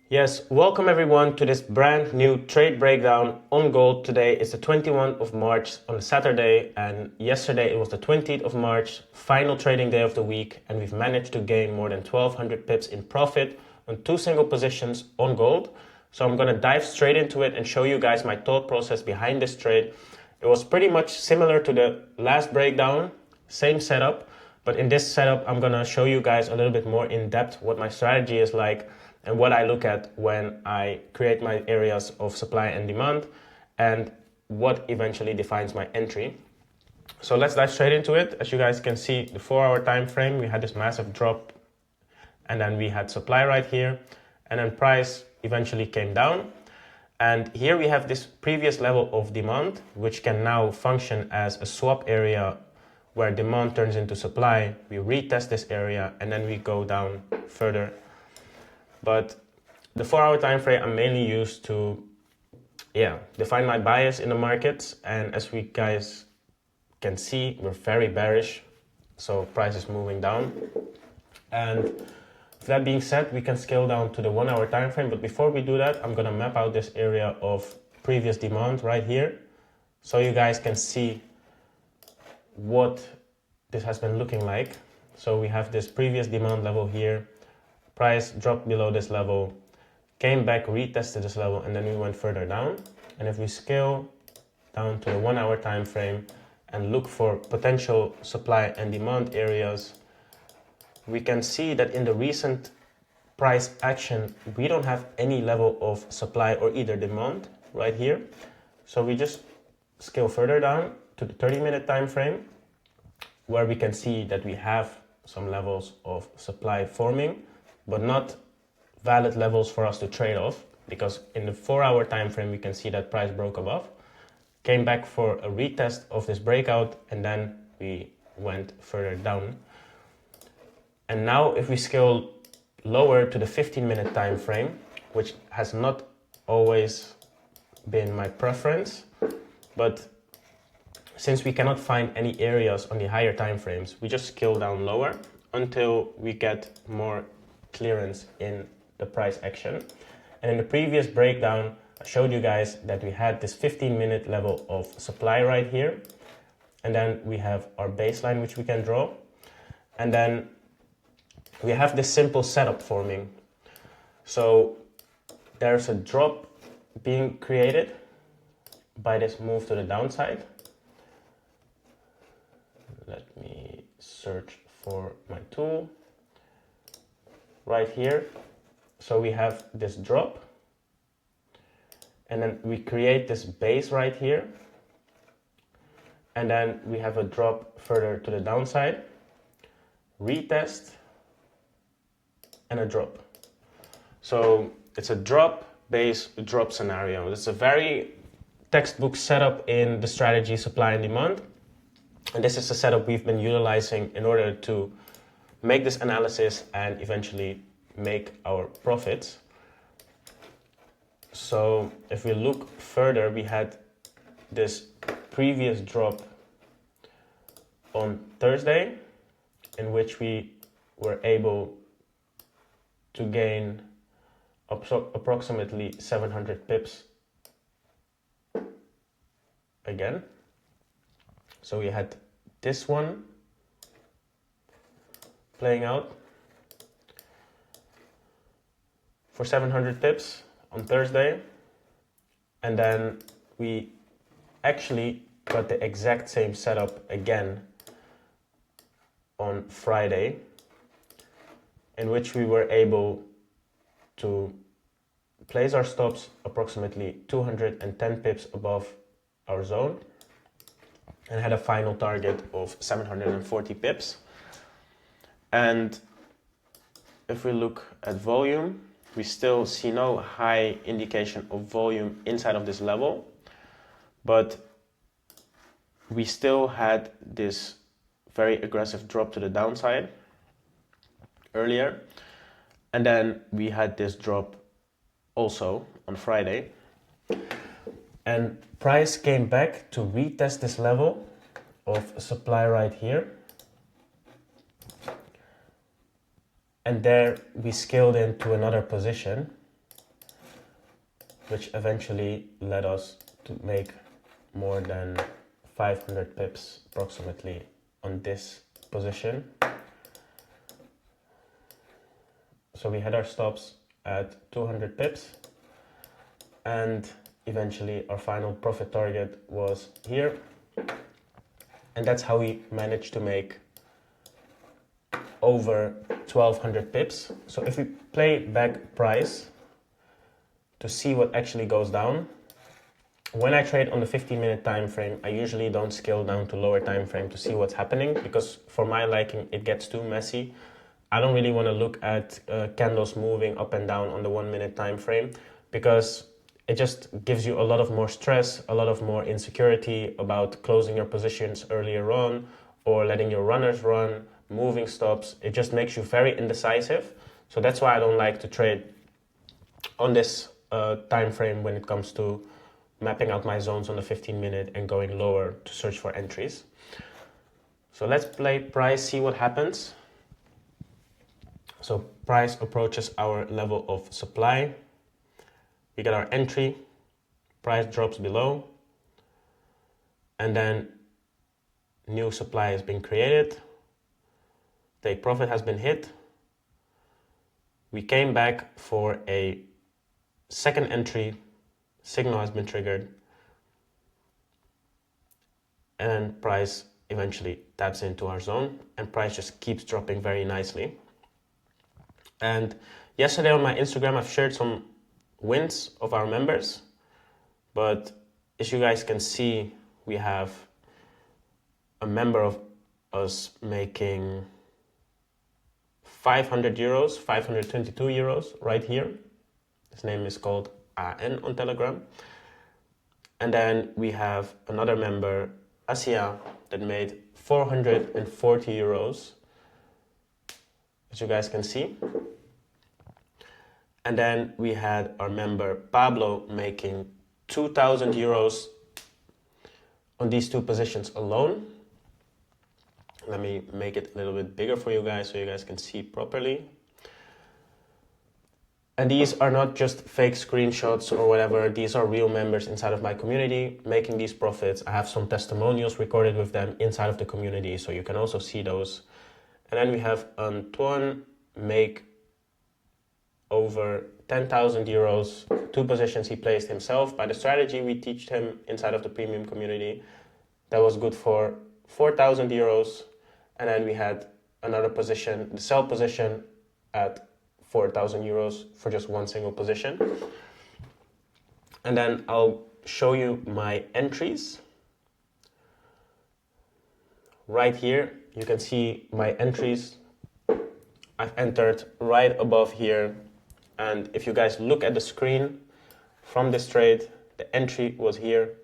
Yes, welcome everyone to this brand new trade breakdown on gold. Today is the 21st of March on a Saturday, and yesterday it was the 20th of March, final trading day of the week, and we've managed to gain more than 1200 pips in profit on two single positions on gold. So I'm going to dive straight into it and show you guys my thought process behind this trade. It was pretty much similar to the last breakdown, same setup, but in this setup I'm going to show you guys a little bit more in depth what my strategy is like and what I look at when I create my areas of supply and demand, and what eventually defines my entry. So let's dive straight into it. As you guys can see, the 4-hour time frame, we had this massive drop, and then we had supply right here, and then price eventually came down. And here we have this previous level of demand, which can now function as a swap area where demand turns into supply. We retest this area, and then we go down further. But the 4-hour time frame I mainly use to define my bias in the markets. And as we guys can see, we're very bearish. So price is moving down. And with that being said, we can scale down to the 1-hour time frame. But before we do that, I'm going to map out this area of previous demand right here, so you guys can see what this has been looking like. So we have this previous demand level here. Price dropped below this level, came back, retested this level, and then we went further down. And if we scale down to the 1-hour time frame and look for potential supply and demand areas, we can see that in the recent price action, we don't have any level of supply or either demand right here. So we just scale further down to the 30-minute time frame, where we can see that we have some levels of supply forming, but not valid levels for us to trade off, because in the 4-hour time frame we can see that price broke above, came back for a retest of this breakout, and then we went further down. And now if we scale lower to the 15-minute time frame, which has not always been my preference, but since we cannot find any areas on the higher time frames, we just scale down lower until we get more clearance in the price action. And in the previous breakdown, I showed you guys that we had this 15-minute level of supply right here, and then we have our baseline which we can draw, and then we have this simple setup forming. So there's a drop being created by this move to the downside. Let me search for my tool right here. So we have this drop, and then we create this base right here, and then we have a drop further to the downside, retest, and a drop. So it's a drop, base, drop scenario. It's a very textbook setup in the strategy supply and demand, and this is the setup we've been utilizing in order to make this analysis and eventually make our profits. So if we look further, we had this previous drop on Thursday, in which we were able to gain approximately 700 pips again. So we had this one playing out for 700 pips on Thursday, and then we actually got the exact same setup again on Friday, in which we were able to place our stops approximately 210 pips above our zone and had a final target of 740 pips. And if we look at volume, we still see no high indication of volume inside of this level, but we still had this very aggressive drop to the downside earlier, and then we had this drop also on Friday, and price came back to retest this level of supply right here, and there we scaled into another position, which eventually led us to make more than 500 pips approximately on this position. So we had our stops at 200 pips, and eventually our final profit target was here. And that's how we managed to make over 1200 pips. So if we play back price to see what actually goes down, when I trade on the 15-minute time frame, I usually don't scale down to lower time frame to see what's happening, because for my liking it gets too messy. I don't really want to look at candles moving up and down on the 1-minute time frame, because it just gives you a lot of more stress, a lot of more insecurity about closing your positions earlier on or letting your runners run, moving stops. It just makes you very indecisive. So that's why I don't like to trade on this time frame when it comes to mapping out my zones on the 15-minute and going lower to search for entries. So let's play price, see what happens. So price approaches our level of supply. We get our entry, price drops below, and then new supply has been created. Take profit has been hit. We came back for a second entry, signal has been triggered, and then price eventually taps into our zone, and price just keeps dropping very nicely. And yesterday on my Instagram, I've shared some wins of our members, but as you guys can see, we have a member of us making 500 euros, 522 euros right here. His name is called AN on Telegram. And then we have another member, Asia, that made 440 euros, as you guys can see. And then we had our member Pablo making 2,000 euros on these two positions alone. Let me make it a little bit bigger for you guys so you guys can see properly. And these are not just fake screenshots or whatever. These are real members inside of my community making these profits. I have some testimonials recorded with them inside of the community, so you can also see those. And then we have Antoine make over 10,000 euros, two positions he placed himself by the strategy we teach him inside of the premium community. That was good for 4,000 euros. And then we had another position, the sell position, at 4,000 euros for just one single position. And then I'll show you my entries. Right here, you can see my entries. I've entered right above here. And if you guys look at the screen from this trade, the entry was here.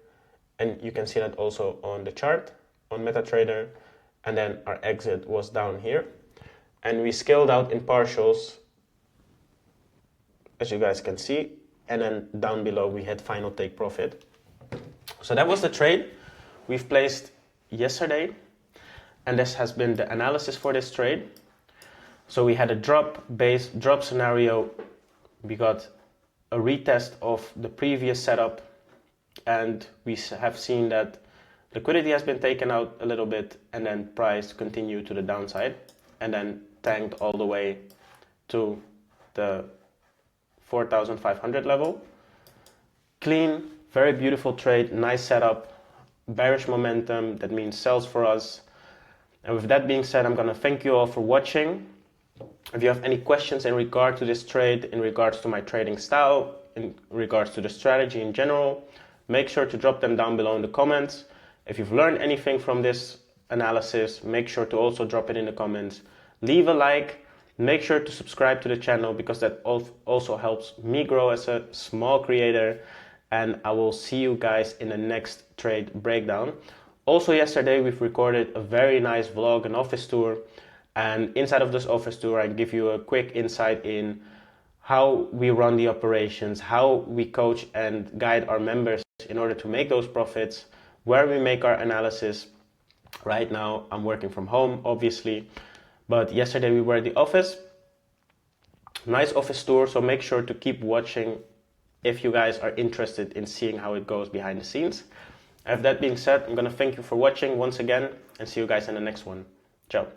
And you can see that also on the chart on MetaTrader. And then our exit was down here. And we scaled out in partials, as you guys can see. And then down below, we had final take profit. So that was the trade we've placed yesterday. And this has been the analysis for this trade. So we had a drop scenario. We got a retest of the previous setup, and we have seen that liquidity has been taken out a little bit, and then price continued to the downside and then tanked all the way to the 4,500 level. Clean, very beautiful trade, nice setup, bearish momentum, that means sells for us. And with that being said, I'm going to thank you all for watching. If you have any questions in regard to this trade, in regards to my trading style, in regards to the strategy in general, make sure to drop them down below in the comments. If you've learned anything from this analysis, make sure to also drop it in the comments. Leave a like, make sure to subscribe to the channel, because that also helps me grow as a small creator. And I will see you guys in the next trade breakdown. Also yesterday we've recorded a very nice vlog, an office tour. And inside of this office tour, I give you a quick insight in how we run the operations, how we coach and guide our members in order to make those profits, where we make our analysis. Right now, I'm working from home, obviously, but yesterday we were at the office. Nice office tour, so make sure to keep watching if you guys are interested in seeing how it goes behind the scenes. With that being said, I'm going to thank you for watching once again and see you guys in the next one. Ciao.